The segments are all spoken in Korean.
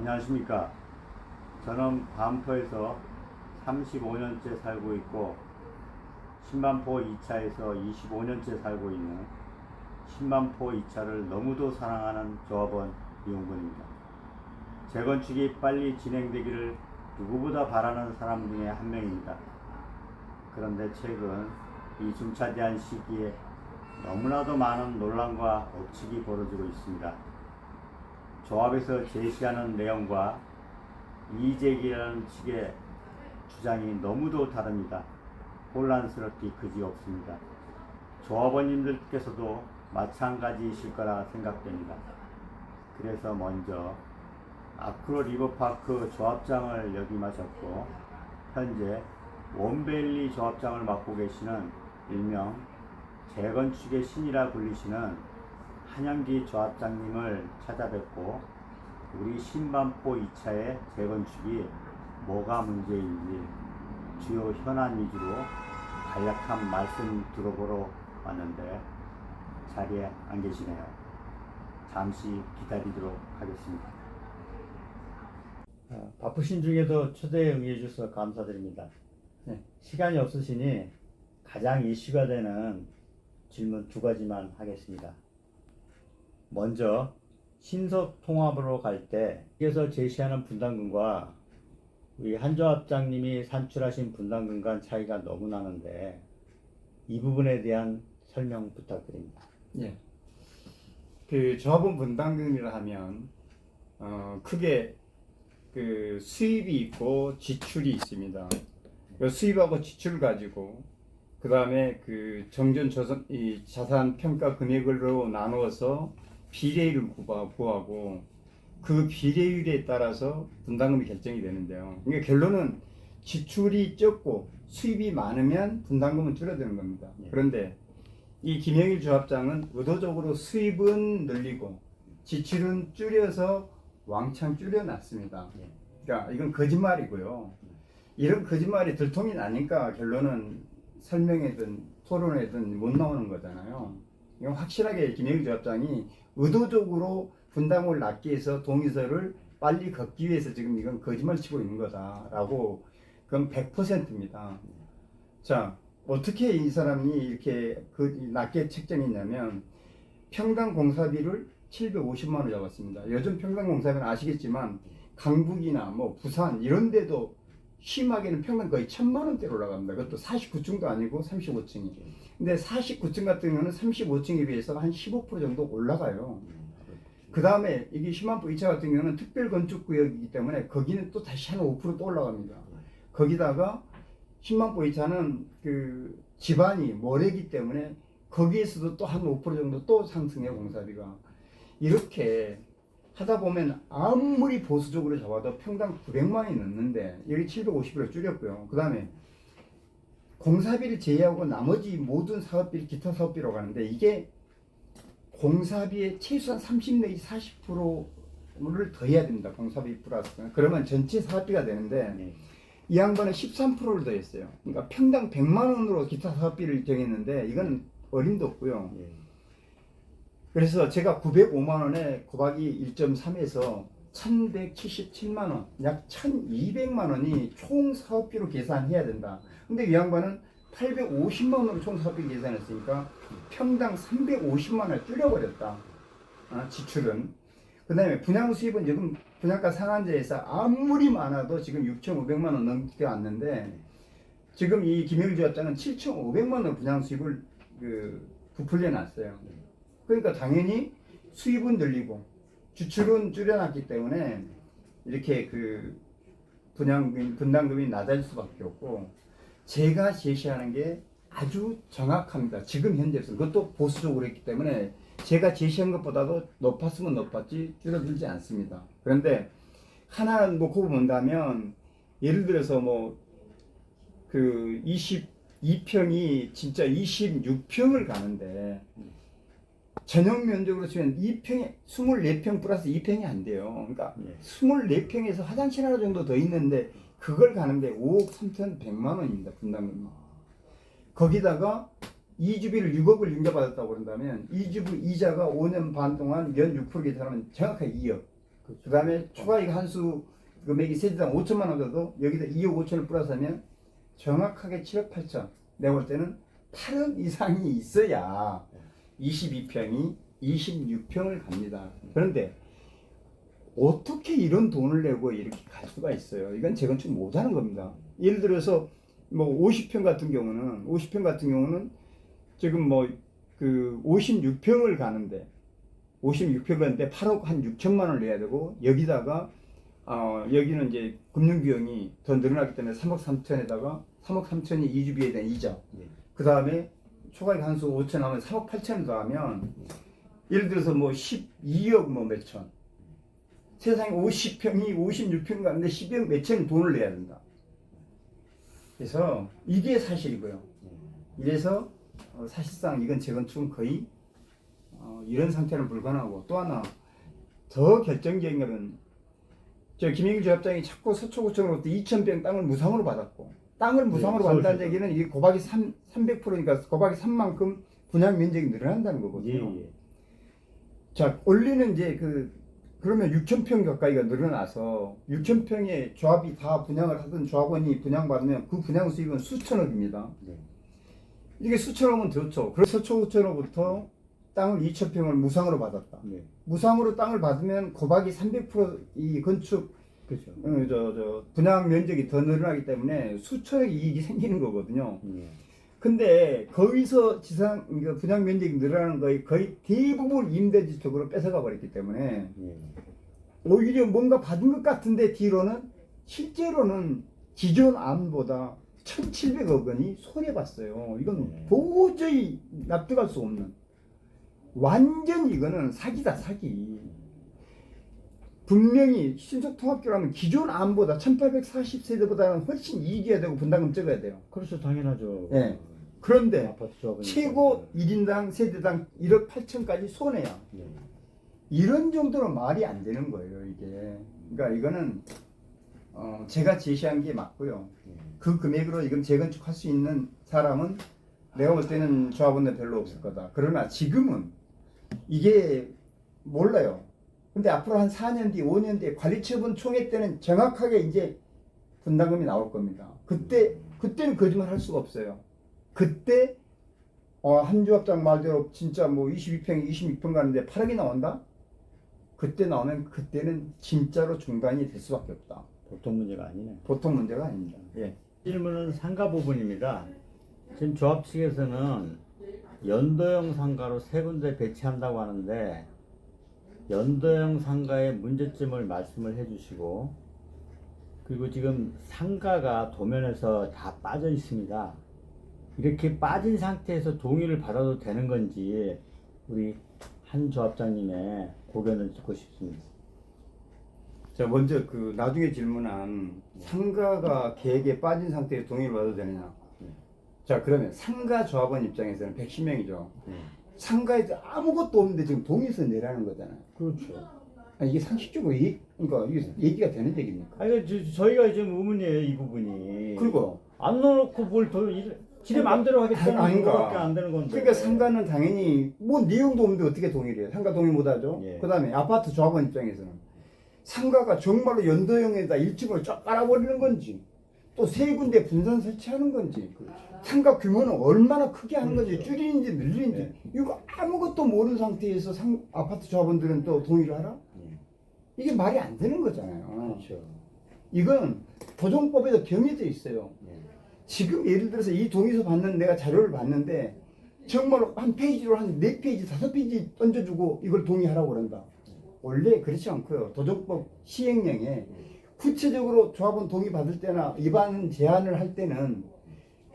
안녕하십니까. 저는 반포에서 35년째 살고 있고 신반포 2차에서 25년째 살고 있는 신반포 2차를 너무도 사랑하는 조합원 이용근입니다. 재건축이 빨리 진행되기를 누구보다 바라는 사람 중에 한 명입니다. 그런데 최근 이 중차대한 시기에 너무나도 많은 논란과 억측이 벌어지고 있습니다. 조합에서 제시하는 내용과 이의제기라는 측의 주장이 너무도 다릅니다. 혼란스럽기 그지없습니다. 조합원님들께서도 마찬가지이실 거라 생각됩니다. 그래서 먼저 아크로 리버파크 조합장을 역임하셨고 현재 원베일리 조합장을 맡고 계시는 일명 재건축의 신이라 불리시는 한영기 조합장님을 찾아뵙고 우리 신반포 2차의 재건축이 뭐가 문제인지 주요 현안 위주로 간략한 말씀 들어보러 왔는데 자리에 안 계시네요. 잠시 기다리도록 하겠습니다. 바쁘신 중에도 초대에 응해 주셔서 감사드립니다. 시간이 없으시니 가장 이슈가 되는 질문 두 가지만 하겠습니다. 먼저 신석 통합으로 갈 때 여기서 제시하는 분담금과 우리 한조합장님이 산출하신 분담금 간 차이가 너무 나는데 이 부분에 대한 설명 부탁드립니다. 예. 그 조합원 분담금이라 하면 크게 그 수입이 있고 지출이 있습니다. 그 수입하고 지출 가지고 그 다음에 그 정전 이 자산 평가 금액으로 나누어서 비례율을 구하고 그 비례율에 따라서 분담금이 결정이 되는데요. 그러니까 결론은 지출이 적고 수입이 많으면 분담금은 줄어드는 겁니다. 그런데 이 김영일 조합장은 의도적으로 수입은 늘리고 지출은 줄여서 왕창 줄여놨습니다. 그러니까 이건 거짓말이고요. 이런 거짓말이 들통이 나니까 결론은 설명회든 토론회든 못 나오는 거잖아요. 이건 확실하게 김영일 조합장이 의도적으로 분담금을 낮게 해서 동의서를 빨리 걷기 위해서 지금 이건 거짓말 치고 있는 거다라고 그건 100%입니다. 자, 어떻게 이 사람이 이렇게 낮게 책정했냐면 평당 공사비를 750만 원 잡았습니다. 요즘 평당 공사비는 아시겠지만 강북이나 뭐 부산 이런 데도 심하게는 평당 거의 1000만 원대로 올라갑니다. 그것도 49층도 아니고 35층이. 근데 49층 같은 경우는 35층에 비해서 한 15% 정도 올라가요. 그 다음에 이게 신반포 2차 같은 경우는 특별건축구역이기 때문에 거기는 또 다시 한 5% 또 올라갑니다. 거기다가 신반포 2차는 그 집안이 모래기 때문에 거기에서도 또 한 5% 정도 또 상승해요, 공사비가. 이렇게 하다 보면 아무리 보수적으로 잡아도 평당 900만 원이 넘는데 여기 750으로 줄였고요. 그 다음에 공사비를 제외하고 나머지 모든 사업비, 기타 사업비라고 하는데 이게 공사비의 최소한 30 내지 40%를 더해야 됩니다. 공사비 플러스. 그러면 전체 사업비가 되는데 이 양반은 13%를 더했어요. 그러니까 평당 100만 원으로 기타 사업비를 정했는데 이건 어림도 없고요. 그래서 제가 905만 원에 곱하기 1.3에서 1177만 원, 약 1200만 원이 총 사업비로 계산해야 된다. 근데 이 양반은 850만 원으로 총 사업비 계산했으니까 평당 350만 원을 줄여버렸다. 지출은. 그 다음에 분양 수입은 지금 분양가 상한제에서 아무리 많아도 지금 6,500만 원 넘게 왔는데 지금 이 김영일 조합장은 7,500만 원 분양 수입을 부풀려 놨어요. 그러니까 당연히 수입은 늘리고 지출은 줄여놨기 때문에 이렇게 분담금이 낮아질 수밖에 없고 제가 제시하는 게 아주 정확합니다. 지금 현재에서 그것도 보수적으로 했기 때문에 제가 제시한 것보다도 높았으면 높았지 줄어들지 않습니다. 그런데 하나 놓고 본다면 예를 들어서 뭐 22평이 진짜 26평을 가는데 전용 면적으로 치면 2평에 24평 플러스 2평이 안 돼요. 그러니까 24평에서 화장실 하나 정도 더 있는데 그걸 가는데 5억 3,100만 원입니다. 분담금이. 거기다가 이주비를 6억을 융자받았다고 그런다면 이주비 이자가 5년 반 동안 연 6% 계산하면 정확하게 2억. 그렇죠. 그다음에 초과이익 한수 금액이 세대당 5천만 원 정도 여기다 2억 5천을 플러스 하면 정확하게 7억 8천. 내가 볼 때는 8억 이상이 있어야 22평이 26평을 갑니다. 그런데 어떻게 이런 돈을 내고 이렇게 갈 수가 있어요? 이건 재건축 못하는 겁니다. 예를 들어서 뭐 50평 같은 경우는 지금 뭐 그 56평을 가는데 56평 가는데 8억 한 6천만 원을 내야 되고 여기다가 여기는 이제 금융 비용이 더 늘어나기 때문에 3억 3천에다가 3억 3천이 이주비에 대한 이자. 네. 그 다음에 초과이익 한수 5천 하면 3억 8천을 더하면 예를 들어서 뭐 12억 뭐 몇천. 세상에 50평이 56평 가는데 12억 몇천 돈을 내야 된다. 그래서 이게 사실이고요. 이래서 사실상 이건 재건축은 거의 이런 상태는 불가능하고 또 하나 더 결정적인 것은 저 김영길 조합장이 자꾸 서초구청으로부터 2,000평 땅을 무상으로 받았고 땅을 무상으로 받는다는 얘기는 이게 곱하기 300%니까 곱하기 3만큼 분양 면적이 늘어난다는 거거든요. 예. 자, 원리는 이제 그러면 6,000평 가까이가 늘어나서 6,000평의 조합이 다 분양을 하던 조합원이 분양받으면 그 분양 수익은 수천억입니다. 네. 이게 수천억은 좋죠. 그래서 서초구청으로부터 땅을 2,000평을 무상으로 받았다. 네. 무상으로 땅을 받으면 곱하기 300%이 건축 그렇죠. 분양 면적이 더 늘어나기 때문에 수천억 이익이 생기는 거거든요. 네. 근데 거기서 분양 면적이 늘어나는 거의 대부분 임대주 쪽으로 뺏어가 버렸기 때문에 네. 오히려 뭔가 받은 것 같은데 뒤로는 실제로는 기존 안보다 1,700억 원이 손해봤어요. 이건 네. 도저히 납득할 수 없는 완전 이거는 사기다 사기. 분명히 신속통합교라면 기존 안보다 1840세대보다는 훨씬 이익이어야 되고 분담금 적어야 돼요. 그렇죠. 당연하죠. 네. 그런데 아파트 조합은 최고 1인당 세대당 1억 8천까지 손해야. 네. 이런 정도는 말이 안 되는 거예요 이게. 그러니까 이거는 제가 제시한 게 맞고요. 네. 그 금액으로 지금 재건축할 수 있는 사람은 내가 볼 때는 조합원들 별로 없을 거다. 그러나 지금은 이게 몰라요. 근데 앞으로 한 4년 뒤, 5년 뒤에 관리처분 총회 때는 정확하게 이제 분담금이 나올 겁니다. 그때는 거짓말 할 수가 없어요. 그때 한 조합장 말대로 진짜 뭐 22평, 26평 가는데 8억이 나온다? 그때 나오면 그때는 진짜로 중단이 될 수밖에 없다. 보통 문제가 아니네. 보통 문제가 아닙니다. 예. 질문은 상가 부분입니다. 지금 조합 측에서는 연도형 상가로 세 군데 배치한다고 하는데 연도형 상가의 문제점을 말씀을 해주시고 그리고 지금 상가가 도면에서 다 빠져 있습니다. 이렇게 빠진 상태에서 동의를 받아도 되는 건지 우리 한 조합장님의 고견을 듣고 싶습니다. 자, 먼저 나중에 질문한 상가가 계획에 빠진 상태에서 동의를 받아도 되느냐. 자, 그러면 상가 조합원 입장에서는 110명이죠. 상가에서 아무것도 없는데 지금 동의서 내라는 거잖아요. 그렇죠. 이게 상식적으로 그러니까 이게 얘기가 되는 얘기입니까? 아니, 저희가 지금 의문이에요, 이 부분이. 그리고 안 넣어놓고 뭘 더, 지네 마음대로 하겠다는 아닌가. 거밖에 안 되는 건데. 그러니까 상가는 당연히 뭐 내용도 없는데 어떻게 동의를 해요? 상가 동의 못 하죠. 예. 그 다음에 아파트 조합원 입장에서는 상가가 정말로 연도형에다 1층을 쫙 깔아버리는 건지 또 세 군데 분산 설치하는 건지 상가 규모는 얼마나 크게 하는 건지 줄이는지 늘리는지 네. 이거 아무것도 모르는 상태에서 아파트 조합원들은 또 동의를 하라? 이게 말이 안 되는 거잖아요. 그렇죠. 이건 도정법에도 정해져 있어요. 지금 예를 들어서 이 동의서 받는 내가 자료를 봤는데 정말로 한 페이지로 한 4페이지, 5페이지 던져주고 이걸 동의하라고 그런다. 원래 그렇지 않고요. 도정법 시행령에 구체적으로 조합원 동의 받을 때나 위반 제한을 할 때는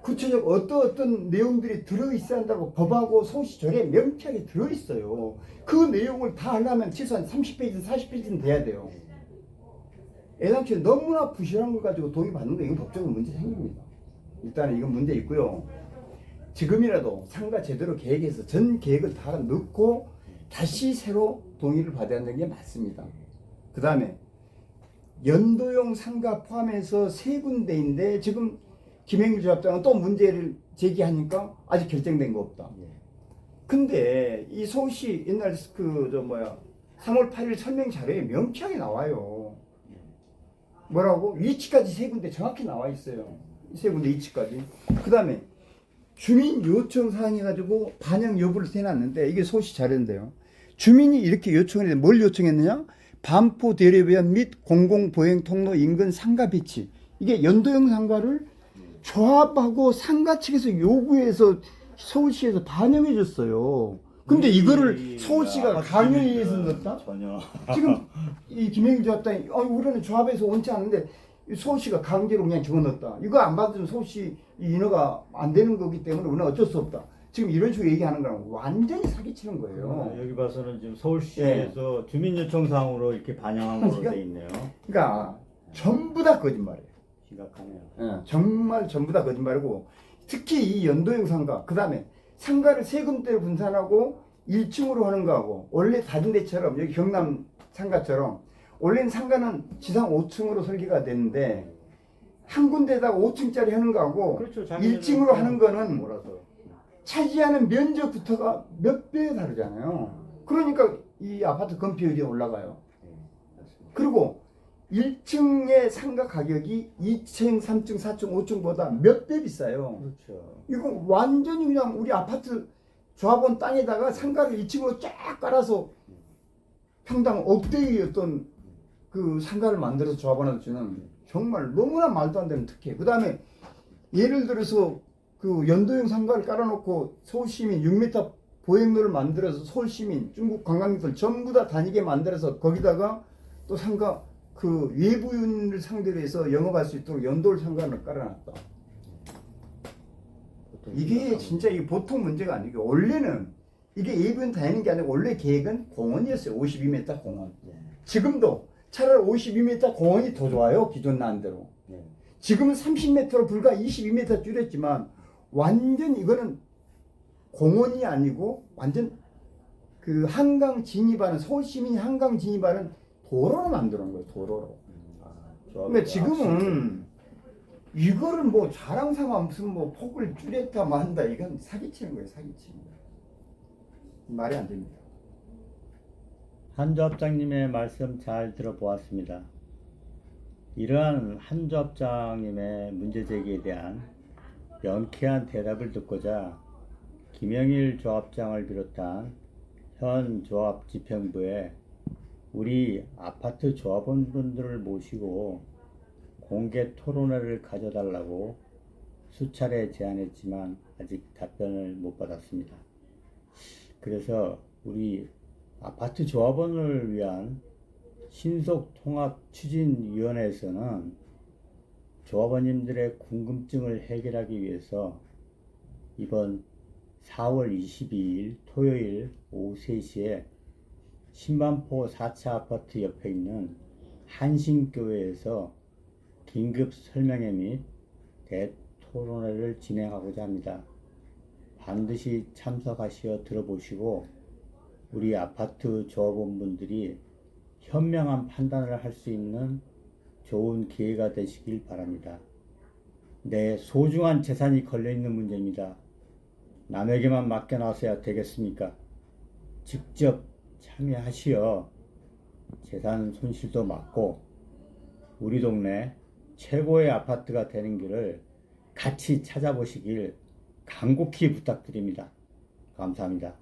구체적 어떤 내용들이 들어있어야 한다고 법하고 성시조례에 명쾌하게 들어있어요. 그 내용을 다 하려면 최소한 30페이지, 40페이지는 돼야 돼요. 애당초에 너무나 부실한 걸 가지고 동의 받는 거 이건 법적으로 문제 생깁니다. 일단은 이건 문제 있고요. 지금이라도 상가 제대로 계획해서 전 계획을 다 넣고 다시 새로 동의를 받아야 하는 게 맞습니다. 그 다음에 연도형 상가 포함해서 세 군데인데 지금 김행길 조합장은 또 문제를 제기하니까 아직 결정된 거 없다. 근데 이 서울시 옛날 3월 8일 설명 자료에 명쾌하게 나와요. 뭐라고? 위치까지 세 군데 정확히 나와 있어요. 세 군데 위치까지. 그 다음에 주민 요청 사항 해가지고 반영 여부를 해놨는데 이게 소시 자료인데요. 주민이 이렇게 요청을 했는데 뭘 요청했느냐? 반포 대로변 및 공공보행 통로 인근 상가 배치. 이게 연도형 상가를 조합하고 상가 측에서 요구해서 서울시에서 반영해 줬어요. 근데 이거를 서울시가 강요해서 넣었다? 전혀. 지금 이 김영희 조합장이 우리는 조합에서 원치 않은데 서울시가 강제로 그냥 집어넣었다. 이거 안 받으면 서울시 인허가 안 되는 거기 때문에 우리는 어쩔 수 없다. 지금 이런 식으로 얘기하는 거랑 완전히 사기치는 거예요. 여기 봐서는 지금 서울시에서 주민 요청사항으로 이렇게 반영한 걸로 돼 있네요. 그러니까 전부 다 거짓말이에요. 심각하네요. 정말 전부 다 거짓말이고 특히 이 연도형 상가 그 다음에 상가를 세 군데로 분산하고 1층으로 하는 거하고 원래 다른 데처럼 여기 경남 상가처럼 원래는 상가는 지상 5층으로 설계가 되는데 한 군데다가 5층짜리 하는 거하고 그렇죠. 1층으로 하는 거는 몰아서. 차지하는 면적부터가 몇 배 다르잖아요. 그러니까 이 아파트 건폐율이 올라가요. 그리고 1층의 상가 가격이 2층, 3층, 4층, 5층보다 몇 배 비싸요. 그렇죠. 이거 완전히 그냥 우리 아파트 조합원 땅에다가 상가를 2층으로 쫙 깔아서 평당 억대의 어떤 그 상가를 만들어서 조합원한테 주는 정말 너무나 말도 안 되는 특혜. 그 다음에 예를 들어서 그 연도형 상가를 깔아놓고 서울시민 6m 보행로를 만들어서 서울시민, 중국 관광객들 전부 다 다니게 만들어서 거기다가 또 상가 그 외부인을 상대로 해서 영업할 수 있도록 연돌 상가를 깔아놨다. 이게 진짜 이게 보통 문제가 아니고 원래는 이게 외부인 다니는 게 아니고 원래 계획은 공원이었어요. 52m 공원. 지금도 차라리 52m 공원이 더 좋아요. 기존 난대로. 지금은 30m로 불과 22m 줄였지만 완전 이거는 공원이 아니고 완전 그 한강 진입하는 서울시민이 한강 진입하는 도로로 만들어 놓은 거예요. 도로로. 근데 지금은 이거를 뭐 자랑 삼아 무슨 뭐 폭을 줄였다 만다 이건 사기치는 거예요. 사기치는 거예요. 말이 안 됩니다. 한조합장님의 말씀 잘 들어보았습니다. 이러한 한조합장님의 문제제기에 대한 명쾌한 대답을 듣고자 김영일 조합장을 비롯한 현 조합 집행부에 우리 아파트 조합원분들을 모시고 공개 토론회를 가져달라고 수차례 제안했지만 아직 답변을 못 받았습니다. 그래서 우리 아파트 조합원을 위한 신속통합추진위원회에서는 조합원님들의 궁금증을 해결하기 위해서 이번 4월 22일 토요일 오후 3시에 신반포 4차 아파트 옆에 있는 한신교회에서 긴급 설명회 및 대토론회를 진행하고자 합니다. 반드시 참석하시어 들어보시고 우리 아파트 조합원분들이 현명한 판단을 할 수 있는 좋은 기회가 되시길 바랍니다. 내 소중한 재산이 걸려있는 문제입니다. 남에게만 맡겨놔서야 되겠습니까? 직접 참여하시어 재산 손실도 막고 우리 동네 최고의 아파트가 되는 길을 같이 찾아보시길 간곡히 부탁드립니다. 감사합니다.